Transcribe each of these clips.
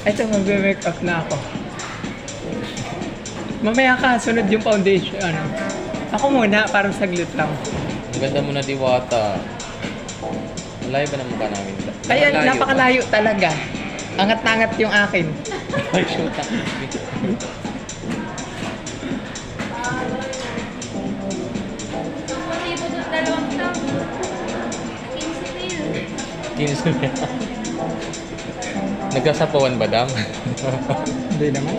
Ito, magbe-make up na ako. Mamaya ka, sunod yung foundation. Ano? Ako muna, parang saglit lang. Ang ganda mo na Diwata. Malayo ba naman ka namin? Kaya Malayo napakalayo talaga. Angat na angat yung akin. Ay, shoot ang Motibo doon dalawang tao. 15 mil. Kinis mo yan. Nagkasapawan ba, Dam? Hindi naman.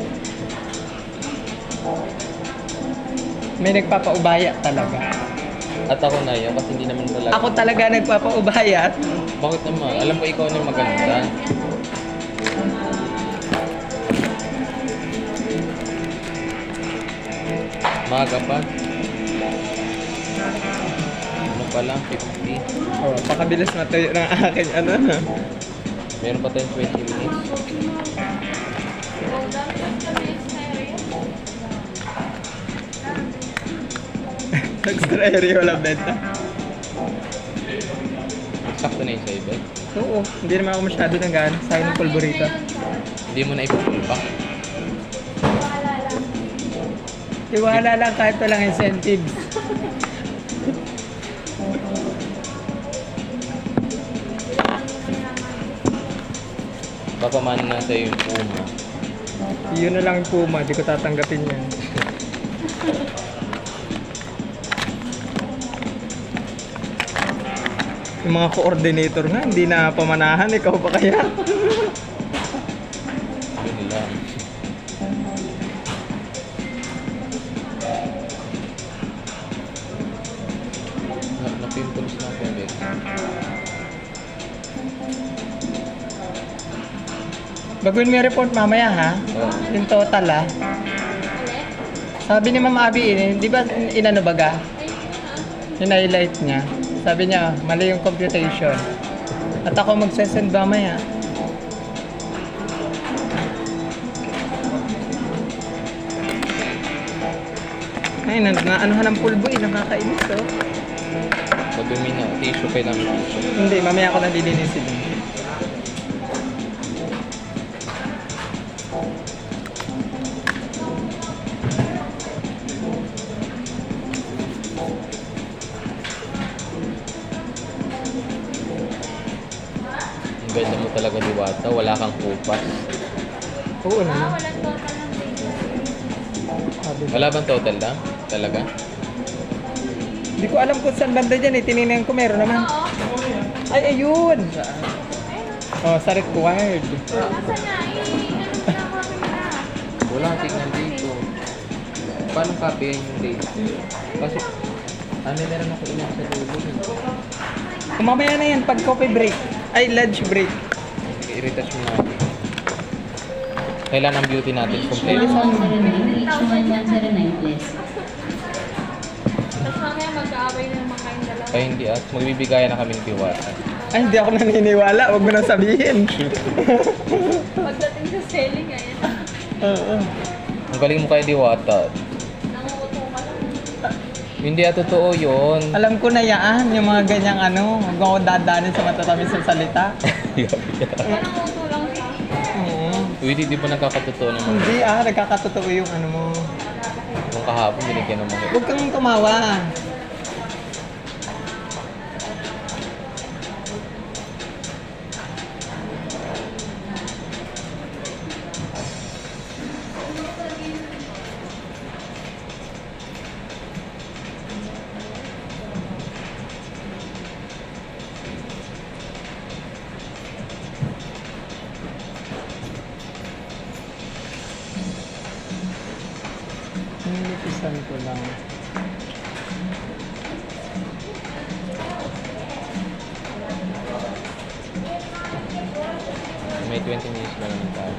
May nagpapaubaya talaga. At ako na yan, kasi hindi naman talaga. Ako talaga nagpapaubaya. Bakit naman? Alam ko ikaw na yung maganda. Maga pa. Ano pa lang, 50. Oh, pakabilis matuyo ng akin. Ano na? Meron pa tayong 20 minutes. Extra area walang benta. Sakto na yung sa iba. Oo, hindi naman ako masyado ng gana. Sayang ng pulborito. Hindi mo na ipupulpak. Iwala lang kahit walang incentives. Papamano na sa'yo yung puma. Yun na lang yung puma, di ko tatanggapin yan. Yung mga coordinator nga, hindi na pamanahan. Ikaw pa kaya? Yun lang. Napimples na ako ulit. Baguhin mo yung report mamaya ha? Oh. Yung total ha? Sabi ni Ma'am Abby, di ba inano baga? In-highlight niya. Sabi niya, mali yung computation. At ako magsesend mamaya. Ay, na-anuhan ng pulbo eh. Nakakainis oh. Madumi na. Tissue, kailangan tissue. Hindi, mamaya ako nalilinisin. Ang ganda mo talaga Diwata. Wala kang kupas. Oo naman. Walang total ng Sabi ko. Wala bang total lang? Talaga? Hindi ko alam kung saan banda dyan eh. Tinignan ko meron naman. Oo. Ay, ayun! Oh, sa required. Nasaan na? Ano na? Wala kang tignan dito. Paano copy yung date? Kasi, meron ako ilan sa dulo. Mamaya na yan, pag coffee break. Ay, lunch break. I-retouch mo natin. Kailan ang beauty natin? Complete. H1109 please. Tapos mamaya mag-aaway na naman kayong dalawa. Kaya hindi at magbibigayan na kami ng Diwata. Ay, hindi ako naniniwala. Huwag mo nang sabihin. Pagdating sa selling, ayan. Oo. Ang galing mo kay Diwata. Nangunguto ka lang. Hindi totoo yun. Alam ko na yan, yung mga ganyang ano. Huwag ako dadanin sa matatamis ng salita. Nangunguto lang siya. Oo. Uy, di ba nagkakatotoo naman? Hindi nagkakatotoo yung ano mo. Nung kahapon, binigyan ng mga... Huwag kang tumawa. Nilipisan ko lang. May 20 minutes na naman tayo.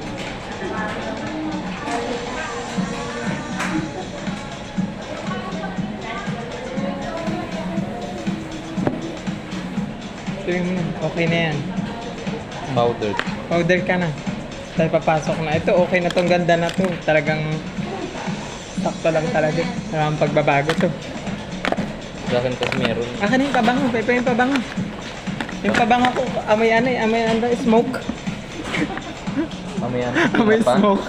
Tingnan mo na, okay na yan. Powdered. Powder ka na. Dahil papasok na. Ito, okay na tong ganda na to. Talagang sakto lang talaga. Walang pagbabago to. Sa akin kasi meron. Akin yung pabango, Pepe yung pabango. Yung pabango ko, amoy ano eh, amoy ano, smoke. Mamaya May pa. smoke.